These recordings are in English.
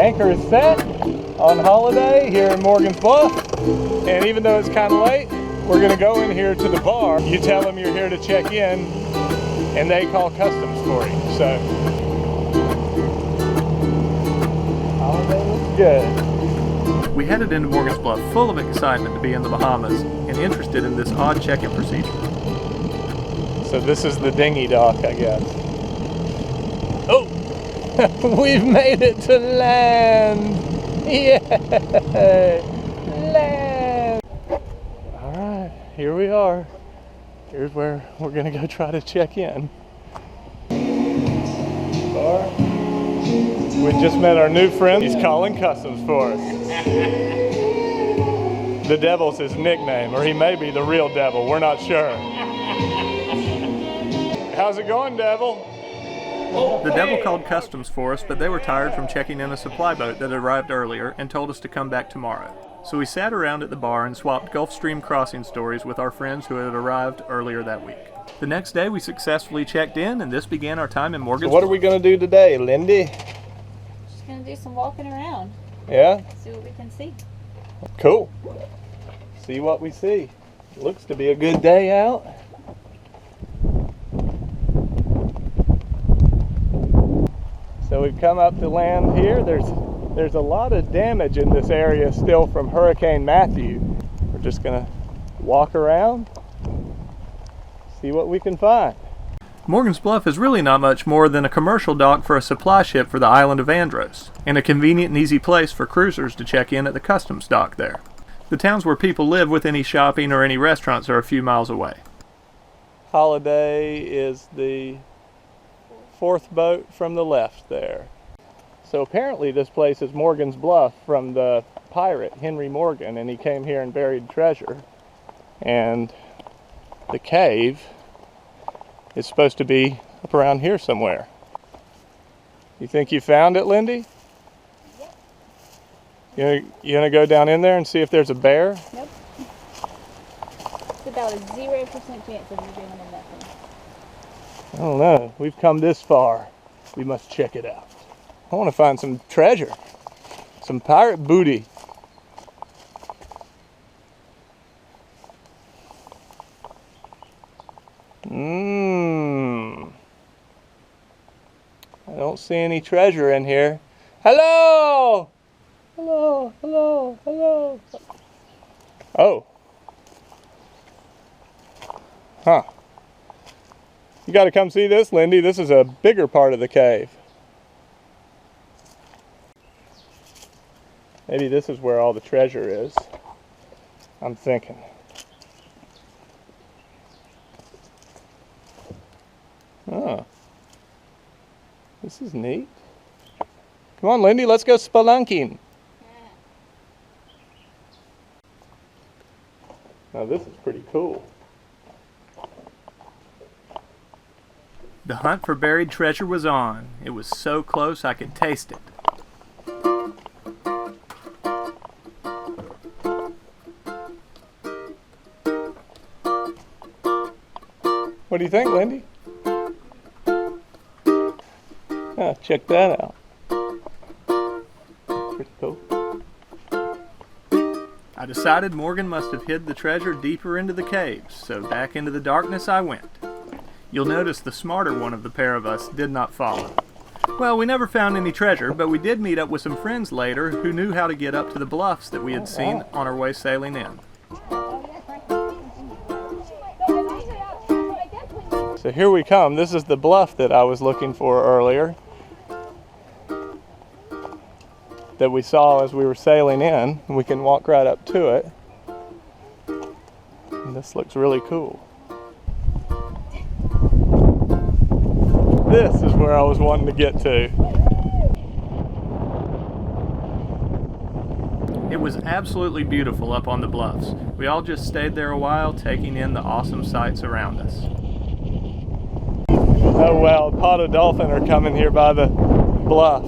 Anchor is set on holiday here in Morgan's Bluff. And even though it's kind of late, we're gonna go in here to the bar. You tell them you're here to check in and they call customs for you. So, holiday looks good. We headed into Morgan's Bluff full of excitement to be in the Bahamas and interested in this odd check-in procedure. So this is the dinghy dock, I guess. Oh! We've made it to land! Yay! Land! Alright, here we are. Here's where we're gonna go try to check in. Bar. We just met our new friend. He's calling customs for us. The Devil's his nickname, or he may be the real Devil. We're not sure. How's it going, Devil? The Devil called customs for us, but they were tired from checking in a supply boat that arrived earlier and told us to come back tomorrow. So we sat around at the bar and swapped Gulf Stream crossing stories with our friends who had arrived earlier that week. The next day we successfully checked in, and this began our time in Morgan's. So what are we going to do today, Lindy? Just going to do some walking around. Yeah? See what we can see. Cool. See what we see. Looks to be a good day out. So we've come up to land here. There's a lot of damage in this area still from Hurricane Matthew. We're just gonna walk around, see what we can find. Morgan's Bluff is really not much more than a commercial dock for a supply ship for the island of Andros, and a convenient and easy place for cruisers to check in at the customs dock there. The towns where people live with any shopping or any restaurants are a few miles away. Holiday is the fourth boat from the left there. So apparently this place is Morgan's Bluff from the pirate Henry Morgan, and he came here and buried treasure. And the cave is supposed to be up around here somewhere. You think you found it, Lindy? Yep. You gonna go down in there and see if there's a bear? Nope. It's about a 0% chance of you doing nothing. I don't know. We've come this far. We must check it out. I want to find some treasure. Some pirate booty. I don't see any treasure in here. Hello! Hello, hello, hello. Oh. Huh. You got to come see this, Lindy. This is a bigger part of the cave. Maybe this is where all the treasure is. I'm thinking. Oh. This is neat. Come on, Lindy, let's go spelunking. Now this is pretty cool. The hunt for buried treasure was on. It was so close I could taste it. What do you think, Lindy? Ah, check that out. Pretty cool. I decided Morgan must have hid the treasure deeper into the caves, so back into the darkness I went. You'll notice the smarter one of the pair of us did not follow. Well, we never found any treasure, but we did meet up with some friends later who knew how to get up to the bluffs that we had seen on our way sailing in. So here we come. This is the bluff that I was looking for earlier, that we saw as we were sailing in. We can walk right up to it. And this looks really cool. This is where I was wanting to get to. It was absolutely beautiful up on the bluffs. We all just stayed there a while, taking in the awesome sights around us. Oh well, pot of dolphin are coming here by the bluff.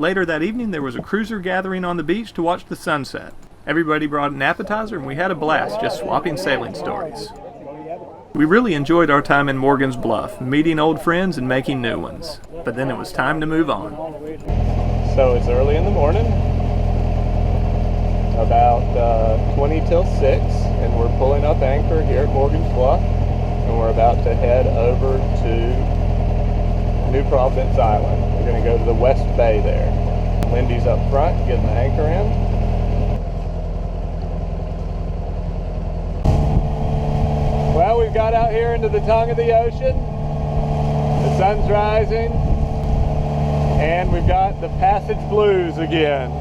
Later that evening, there was a cruiser gathering on the beach to watch the sunset. Everybody brought an appetizer, and we had a blast just swapping sailing stories. We really enjoyed our time in Morgan's Bluff, meeting old friends and making new ones. But then it was time to move on. So it's early in the morning, about 20 till 6, and we're pulling up anchor here at Morgan's Bluff, and we're about to head over to New Providence Island. We're going to go to the West Bay there. Lindy's up front getting the anchor in. Well, we've got out here into the tongue of the ocean. The sun's rising, and we've got the passage blues again.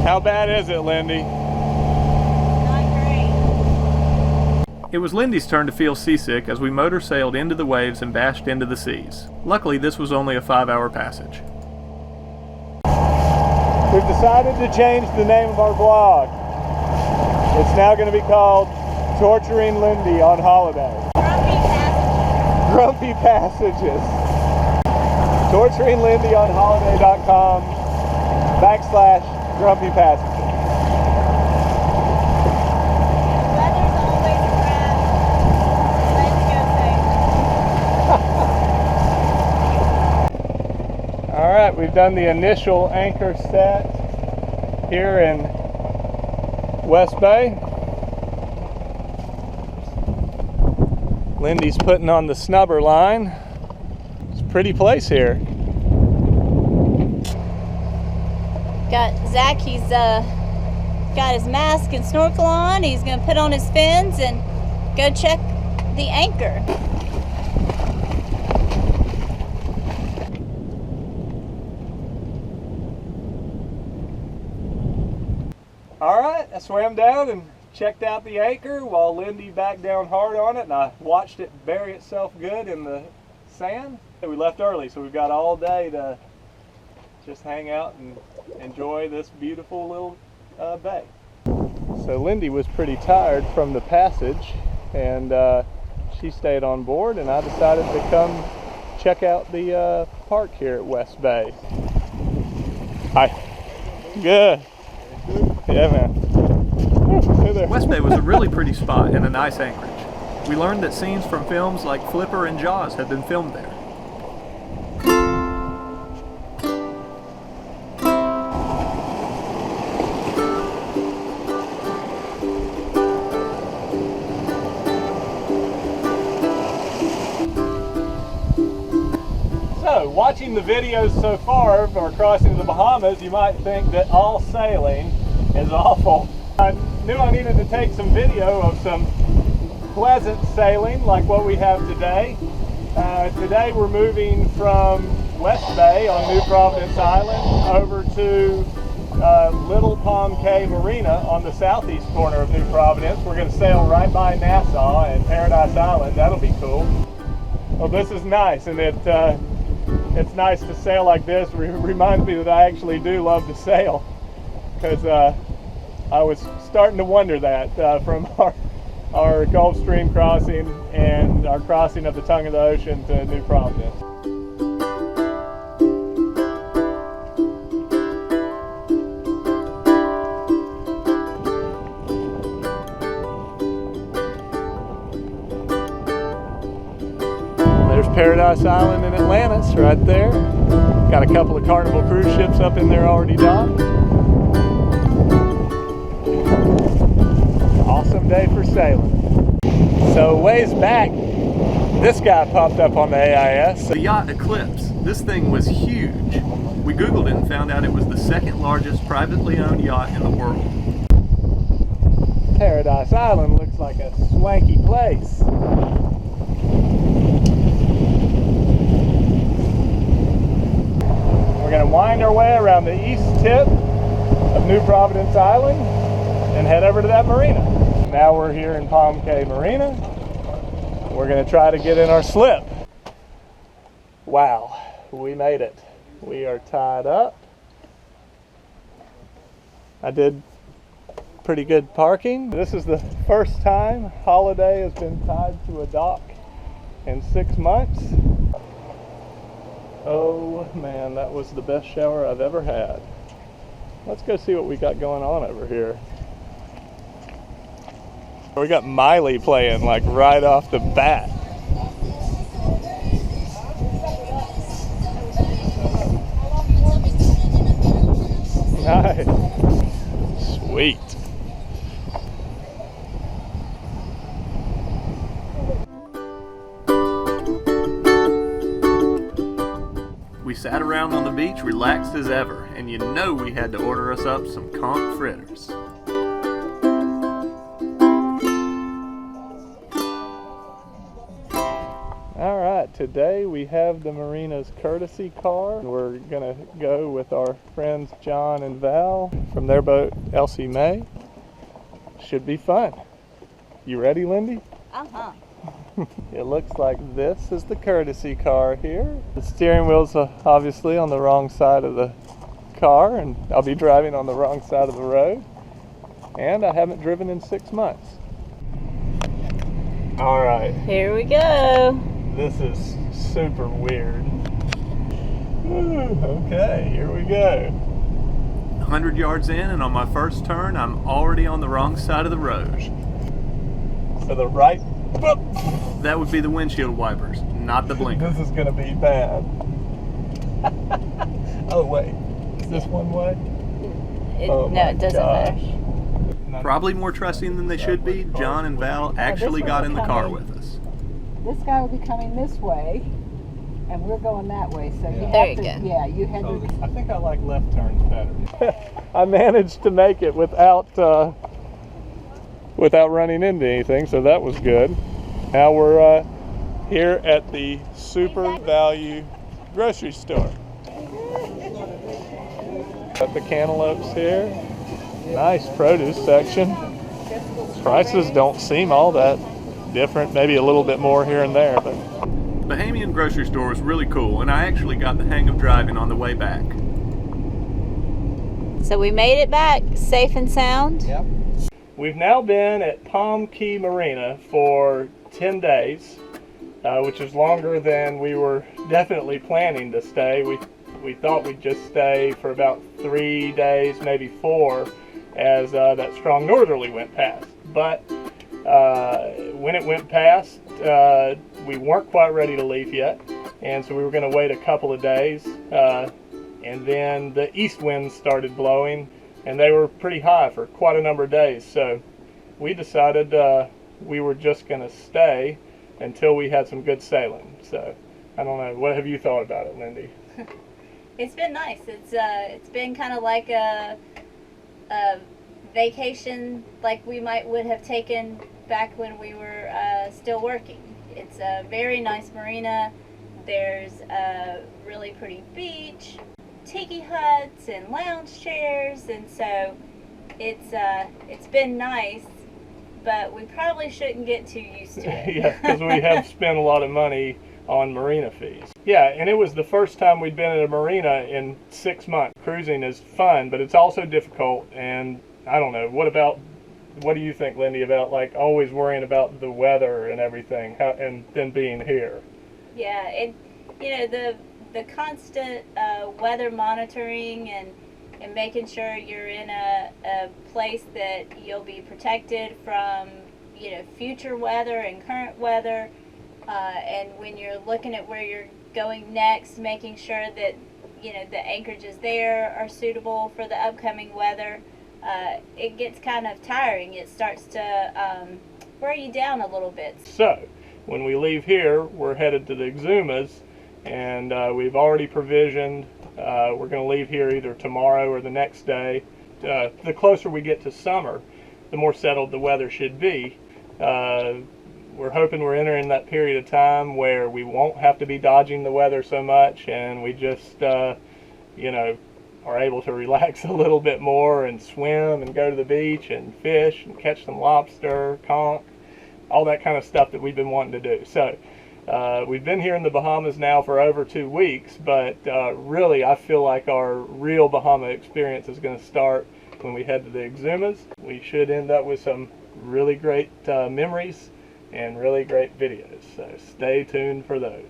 How bad is it, Lindy? Not great. It was Lindy's turn to feel seasick as we motor sailed into the waves and bashed into the seas. Luckily, this was only a 5-hour passage. We've decided to change the name of our blog. It's now going to be called Torturing Lindy on Holiday. Grumpy passages. Grumpy Passages. TorturingLindy on Holiday.com/Grumpy Passages. The weather's always crap. Let's go sail. All right, we've done the initial anchor set here in West Bay. Lindy's putting on the snubber line. It's a pretty place here. Got Zach, he's got his mask and snorkel on. He's gonna put on his fins and go check the anchor. All right, I swam down and checked out the anchor while Lindy backed down hard on it, and I watched it bury itself good in the sand. We left early, so we've got all day to just hang out and enjoy this beautiful little bay. So Lindy was pretty tired from the passage, and she stayed on board, and I decided to come check out the park here at West Bay. Hi. Good. Yeah, man. Hey there. West Bay was a really pretty spot and a nice anchorage. We learned that scenes from films like Flipper and Jaws had been filmed there. So, watching the videos so far of our crossing to the Bahamas, you might think that all sailing is awful. I knew I needed to take some video of some pleasant sailing like what we have today. Today we're moving from West Bay on New Providence Island over to Little Palm Cay Marina on the southeast corner of New Providence. We're going to sail right by Nassau and Paradise Island. That'll be cool. Well, this is nice, and it's nice to sail like this. It reminds me that I actually do love to sail, because I was starting to wonder that from our Gulf Stream crossing and our crossing of the tongue of the ocean to New Providence. There's Paradise Island in Atlantis right there. Got a couple of Carnival cruise ships up in there already docked. Awesome day for sailing. So ways back, this guy popped up on the AIS. The yacht Eclipse. This thing was huge. We Googled it and found out it was the second largest privately owned yacht in the world. Paradise Island looks like a swanky place. We're going to wind our way around the east tip of New Providence Island and head over to that marina. Now we're here in Palm Cay Marina. We're going to try to get in our slip. Wow, we made it. We are tied up. I did pretty good parking. This is the first time Holiday has been tied to a dock in 6 months. Oh man, that was the best shower I've ever had. Let's go see what we got going on over here. We got Miley playing like right off the bat. Nice. Sweet. We sat around on the beach relaxed as ever, and you know we had to order us up some conch fritters. Alright, today we have the marina's courtesy car. We're gonna go with our friends John and Val from their boat Elsie May. Should be fun. You ready, Lindy? Uh-huh. It looks like this is the courtesy car here. The steering wheel's obviously on the wrong side of the car, and I'll be driving on the wrong side of the road. And I haven't driven in 6 months. Alright. Here we go. This is super weird. Okay, here we go. 100 yards in, and on my first turn, I'm already on the wrong side of the road. So the right, That would be the windshield wipers, not the blinker. this is gonna be bad. Oh wait, is this one way? Oh No, my it doesn't gosh. matter. Probably more trusting than they should be, John and Val actually got in the car with us. This guy will be coming this way, and we're going that way. So you There have you to, go. yeah, you had to. I think I like left turns better. I managed to make it without running into anything, so that was good. Now we're here at the Super Value grocery store. Got the cantaloupes here. Nice produce section. Prices don't seem all that different, maybe a little bit more here and there, but Bahamian grocery store was really cool, and I actually got the hang of driving on the way back. So we made it back safe and sound. Yep. We've now been at Cay Marina for 10 days, which is longer than we were definitely planning to stay. We thought we'd just stay for about 3 days, maybe 4, as that strong northerly went past. But when it went past, we weren't quite ready to leave yet, and so we were going to wait a couple of days, and then the east winds started blowing, and they were pretty high for quite a number of days, so we decided we were just going to stay until we had some good sailing. So I don't know, what have you thought about it, Lindy? It's been nice. It's been kind of like a vacation, like we would have taken back when we were still working. It's a very nice marina. There's a really pretty beach, tiki huts and lounge chairs, and so it's been nice, but we probably shouldn't get too used to it. Yeah, because we have spent a lot of money on marina fees. Yeah, and it was the first time we'd been at a marina in 6 months. Cruising is fun, but it's also difficult, and I don't know, what do you think, Lindy, about like always worrying about the weather and everything, and then being here? Yeah, the constant weather monitoring and making sure you're in a place that you'll be protected from future weather and current weather, and when you're looking at where you're going next, making sure that the anchorages there are suitable for the upcoming weather. It gets kind of tiring. It starts to wear you down a little bit. So when we leave here, we're headed to the Exumas, and we've already provisioned. We're going to leave here either tomorrow or the next day. The closer we get to summer, the more settled the weather should be. We're hoping we're entering that period of time where we won't have to be dodging the weather so much, and we just are able to relax a little bit more and swim and go to the beach and fish and catch some lobster, conch, all that kind of stuff that we've been wanting to do. So we've been here in the Bahamas now for over 2 weeks, but really I feel like our real Bahama experience is going to start when we head to the Exumas. We should end up with some really great memories and really great videos. So stay tuned for those.